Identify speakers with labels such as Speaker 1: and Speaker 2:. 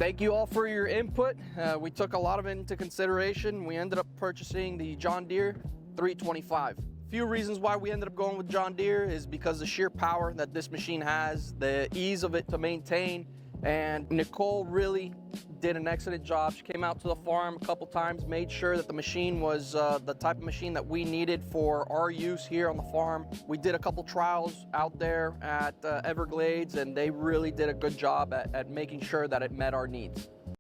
Speaker 1: Thank you all for your input. We took a lot of it into consideration. We ended up purchasing the John Deere 325. Few reasons why we ended up going with John Deere is because the sheer power that this machine has, the ease of it to maintain, and Nicole really did an excellent job. She came out to the farm a couple times, made sure that the machine was the type of machine that we needed for our use here on the farm. We did a couple trials out there at Everglades, and they really did a good job at making sure that it met our needs.